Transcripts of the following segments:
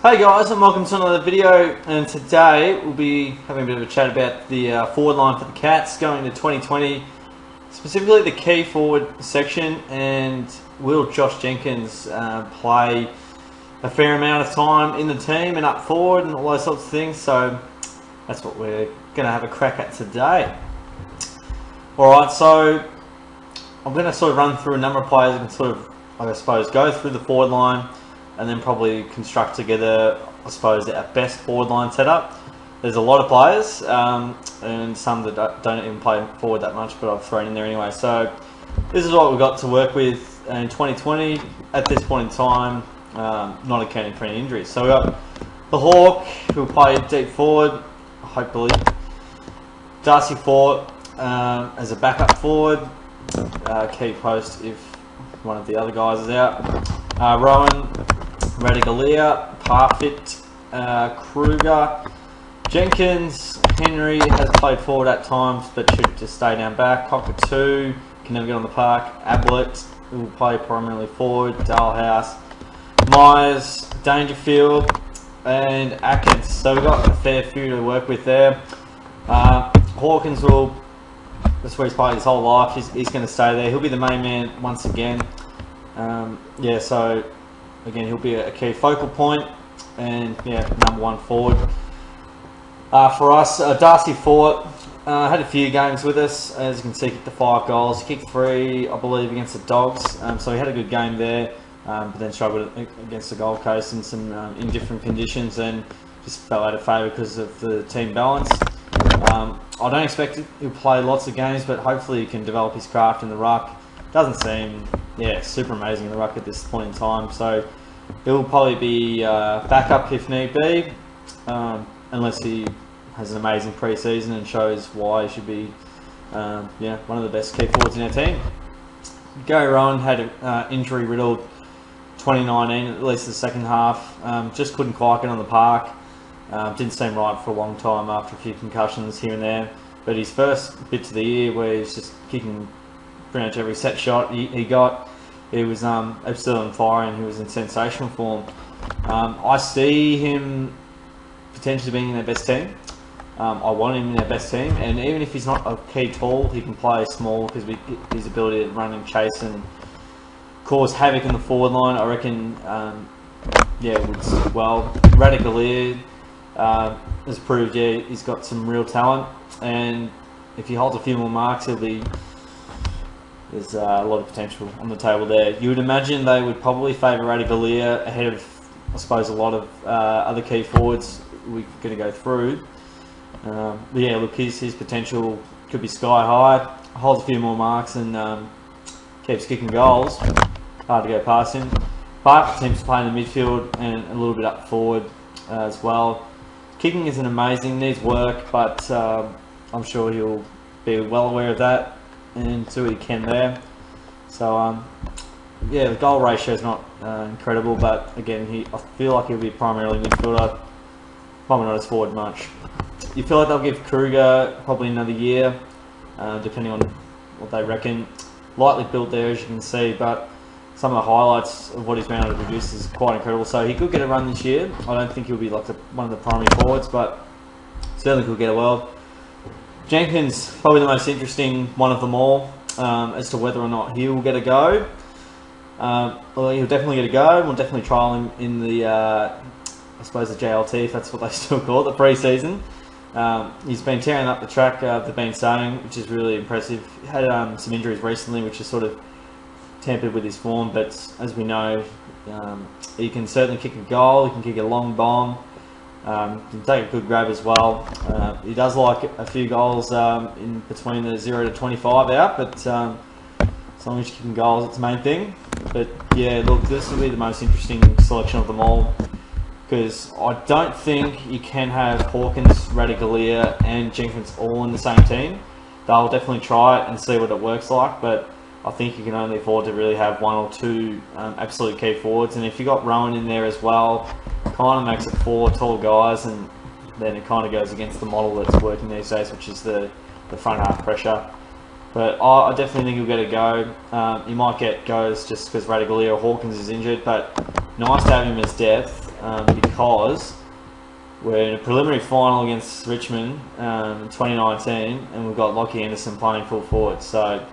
Hey guys, and welcome to another video. And today we'll be having a bit of a chat about the forward line for the Cats going into 2020, specifically the key forward section. And will Josh Jenkins play a fair amount of time in the team and up forward and all those sorts of things? So that's what we're going to have a crack at today. Alright, so I'm going to sort of run through a number of players and sort of, I suppose, go through the forward line and then probably construct together, I suppose, our best forward line setup. There's a lot of players and some that don't even play forward that much, but I've thrown in there anyway. So this is what we've got to work with in 2020 at this point in time, not accounting for any injuries. So we've got the Hawk, who'll play deep forward, hopefully. Darcy Fort as a backup forward, key post if one of the other guys is out. Rowan, Radicalier, Parfit, Kruger, Jenkins, Henry has played forward at times but should just stay down back. Cockatoo can never get on the park. Ablett will play primarily forward. Dalhouse, Myers, Dangerfield, and Atkins. So we've got a fair few to work with there. Hawkins will, that's where he's played his whole life. He's going to stay there. He'll be the main man once again. So again, he'll be a key focal point and number one forward. For us, Darcy Fort had a few games with us. As you can see, kicked the 5 goals. He kicked 3, I believe, against the Dogs. So he had a good game there, but then struggled against the Gold Coast in some in different conditions and just fell out of favour because of the team balance. I don't expect he'll play lots of games, but hopefully he can develop his craft in the ruck. Doesn't seem super amazing in the ruck at this point in time, so he'll probably be backup if need be, unless he has an amazing pre-season and shows why he should be one of the best key forwards in our team. Gary Rowan had an injury-riddled 2019, at least the second half. Just couldn't quite get on the park. Didn't seem right for a long time after a few concussions here and there. But his first bit to the year, where he's just kicking pretty much every set shot he got, he was absolutely on fire and he was in sensational form. I see him potentially being in their best team. I want him in their best team, and even if he's not a key tall, he can play small because his ability to run and chase and cause havoc in the forward line, I reckon, would suit well. Radicalier has proved he's got some real talent, and if he holds a few more marks, there's a lot of potential on the table there. You would imagine they would probably favour Radicalier ahead of, I suppose, a lot of other key forwards we're going to go through. His potential could be sky high. Holds a few more marks and keeps kicking goals. Hard to go past him. But seems to play in the midfield and a little bit up forward as well. Kicking isn't amazing, needs work, but I'm sure he'll be well aware of that and do what he can there. So the goal ratio is not incredible, but again, I feel like he'll be primarily midfielder, probably not as forward much. You feel like they'll give Kruger probably another year, depending on what they reckon. Lightly built there, as you can see, but some of the highlights of what he's been able to produce is quite incredible. So he could get a run this year. I don't think he'll be like one of the primary forwards, but certainly could get a world. Jenkins, probably the most interesting one of them all, as to whether or not he'll get a go. He'll definitely get a go. We'll definitely trial him in the, I suppose, the JLT, if that's what they still call it, the pre-season. He's been tearing up the track. They've been starting, which is really impressive. He had some injuries recently, which has sort of tampered with his form, but as we know, he can certainly kick a goal. He can kick a long bomb. Can take a good grab as well. He does like a few goals in between the 0 to 25 out, but as long as you're kicking goals, it's the main thing. But look, this will be the most interesting selection of them all, because I don't think you can have Hawkins, Radicalier and Jenkins all in the same team. They'll definitely try it and see what it works like, but I think you can only afford to really have 1 or 2 absolute key forwards. And if you got Rowan in there as well, kind of makes it 4 tall guys, and then it kind of goes against the model that's working these days, which is the front half pressure. But I definitely think he'll get a go. He might get goes just because Radicalier or Hawkins is injured, but nice to have him as depth. because we're in a preliminary final against Richmond in 2019, and we've got Lockie Anderson playing full forward. So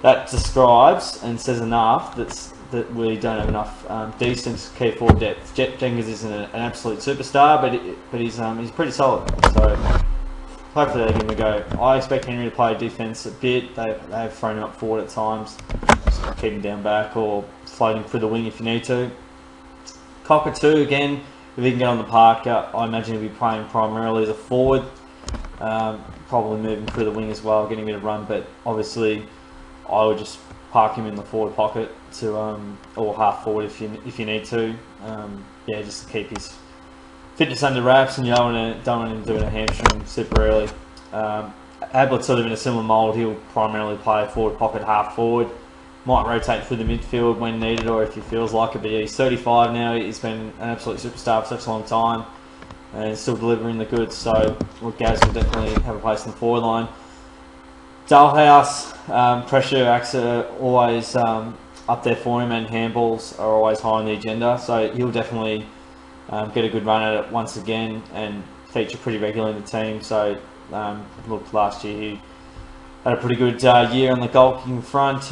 that describes and says enough that we don't have enough decent key forward depth. Jenkins isn't an absolute superstar, but he's pretty solid. So hopefully they give him a go. I expect Henry to play defence a bit. They've thrown him up forward at times, just keep him down back or floating through the wing if you need to. Cockatoo again. If he can get on the park, I imagine he'll be playing primarily as a forward, probably moving through the wing as well, getting a bit of run. But obviously, I would just park him in the forward pocket or half forward if you need to. Just to keep his fitness under wraps, and you don't want him doing a hamstring super early. Ablett's sort of in a similar mould. He'll primarily play forward pocket, half forward. Might rotate through the midfield when needed or if he feels like it, but he's 35 now. He's been an absolute superstar for such a long time and still delivering the goods. So Gaz will definitely have a place in the forward line. Dullhouse, pressure acts are always up there for him, and handballs are always high on the agenda. So he'll definitely get a good run at it once again and feature pretty regularly in the team. So look, last year he had a pretty good year on the goal kicking front.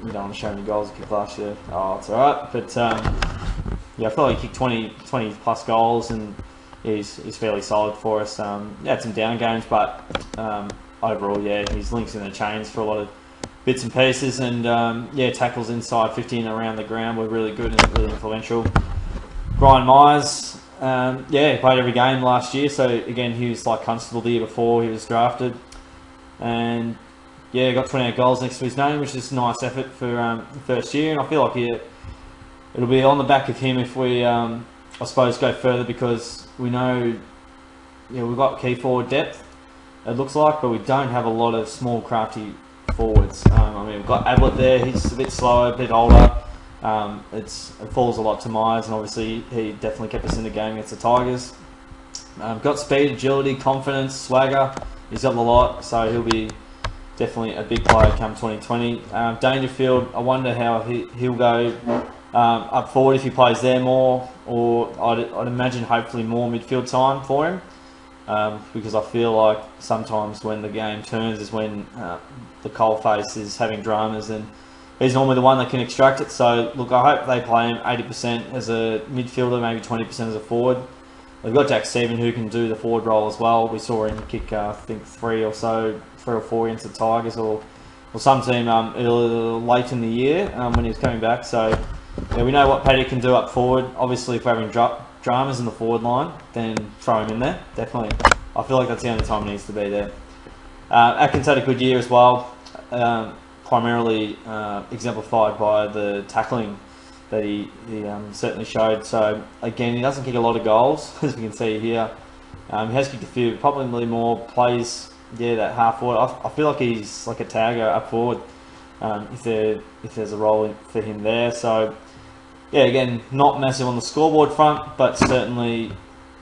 You don't want to show any goals he kicked last year. Oh, it's alright. But I feel like he kicked 20 plus goals, and he's fairly solid for us. He had some down games, but overall, his links in the chains for a lot of bits and pieces, and tackles inside 50 and around the ground were really good and really influential. Brian Myers, he played every game last year, so again, he was like Constable the year before he was drafted. And got 28 goals next to his name, which is a nice effort for the first year. And I feel like it'll be on the back of him if we, I suppose, go further, because we know, we've got key forward depth, it looks like, but we don't have a lot of small, crafty forwards. We've got Ablett there. He's a bit slower, a bit older. It falls a lot to Myers, and obviously he definitely kept us in the game against the Tigers. Got speed, agility, confidence, swagger. He's got a lot, so he'll be definitely a big player come 2020. Dangerfield, I wonder how he'll go up forward if he plays there more, or I'd imagine hopefully more midfield time for him, because I feel like sometimes when the game turns is when the coalface is having dramas, and he's normally the one that can extract it. So look, I hope they play him 80% as a midfielder, maybe 20% as a forward. They've got Jack Stephen, who can do the forward role as well. We saw him kick, I think, 3 or 4 against the Tigers or some team late in the year when he was coming back. So we know what Paddy can do up forward. Obviously, if we're having dramas in the forward line, then throw him in there, definitely. I feel like that's the only time he needs to be there. Atkins had a good year as well, primarily exemplified by the tackling that he certainly showed. So again, he doesn't kick a lot of goals, as we can see here. He has kicked a few, probably more plays. That half forward. I feel like he's like a tagger up forward. If there's a role for him there. So again, not massive on the scoreboard front, but certainly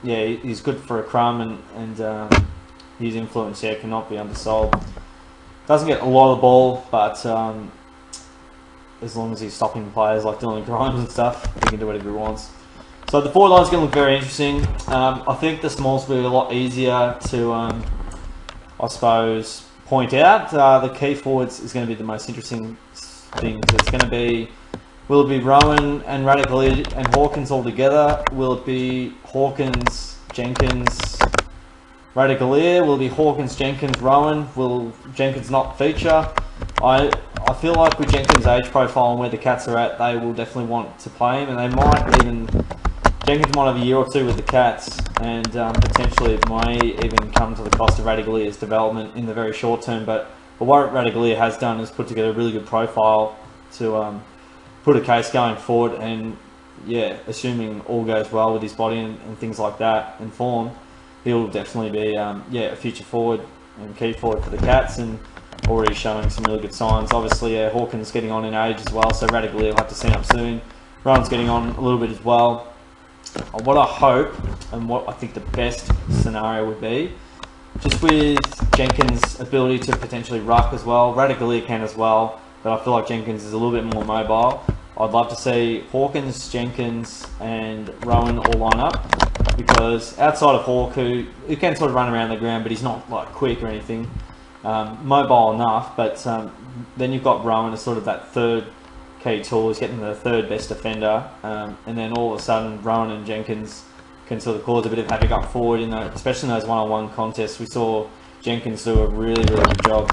he's good for a crumb, and his influence cannot be undersold. Doesn't get a lot of the ball, but as long as he's stopping players like Dylan Grimes and stuff, he can do whatever he wants. So the forward line's going to look very interesting. I think the smalls will be a lot easier to, I suppose, point out. The key forwards is going to be the most interesting thing. It's going to be, will it be Rowan and Radicali and Hawkins all together? Will it be Hawkins, Jenkins, Radicali? Will it be Hawkins, Jenkins, Rowan? Will Jenkins not feature? I feel like with Jenkins' age profile and where the Cats are at, they will definitely want to play him, and they might even, Jenkins might have a year or two with the Cats, and potentially it might even come to the cost of Radicali's development in the very short term. But what Radicali has done is put together a really good profile to put a case going forward, and assuming all goes well with his body and things like that and form, he'll definitely be a future forward and key forward for the Cats, and already showing some really good signs. Obviously, Hawkins getting on in age as well, so Radicali will have to sign up soon. Rowan's getting on a little bit as well. What I hope, and what I think the best scenario would be, just with Jenkins' ability to potentially ruck as well. Radicali can as well, but I feel like Jenkins is a little bit more mobile. I'd love to see Hawkins, Jenkins and Rowan all line up, because outside of Hawk, who can sort of run around the ground, but he's not like quick or anything, mobile enough, but then you've got Rowan as sort of that third key tool. He's getting the third best defender, and then all of a sudden Rowan and Jenkins can sort of cause a bit of havoc up forward, especially in those one-on-one contests. We saw Jenkins do a really good job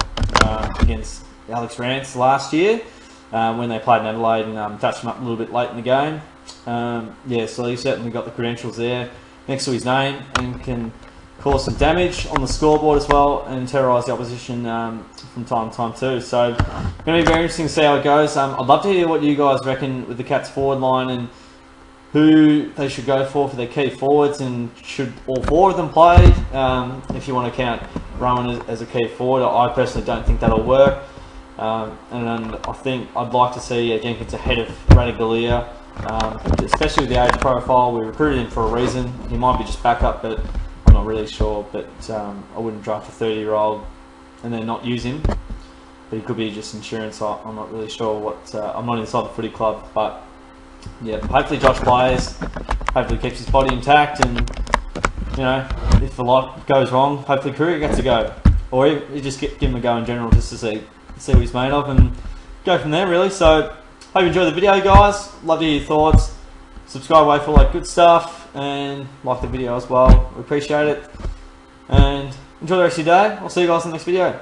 against Alex Rance last year when they played in Adelaide, and touched him up a little bit late in the game. Yeah, so he's certainly got the credentials there next to his name, and can cause some damage on the scoreboard as well, and terrorise the opposition from time to time too. So it's going to be very interesting to see how it goes. I'd love to hear what you guys reckon with the Cats forward line, and who they should go for their key forwards, and should all four of them play, if you want to count Rowan as a key forward. I personally don't think that'll work, and I think I'd like to see Jenkins ahead of Radigalia, especially with the age profile. We recruited him for a reason. He might be just backup, but I'm not really sure. But I wouldn't draft a 30-year-old and then not use him, but he could be just insurance. I'm not really sure what. I'm not inside the footy club, but yeah, hopefully Josh plays, hopefully keeps his body intact, and if a lot goes wrong, hopefully Courier gets a go, or you just give him a go in general, just to see what he's made of, and go from there really. So hope you enjoyed the video, guys. Love to hear your thoughts. Subscribe away for all that good stuff, and like the video as well. We appreciate it, and enjoy the rest of your day. I'll see you guys in the next video.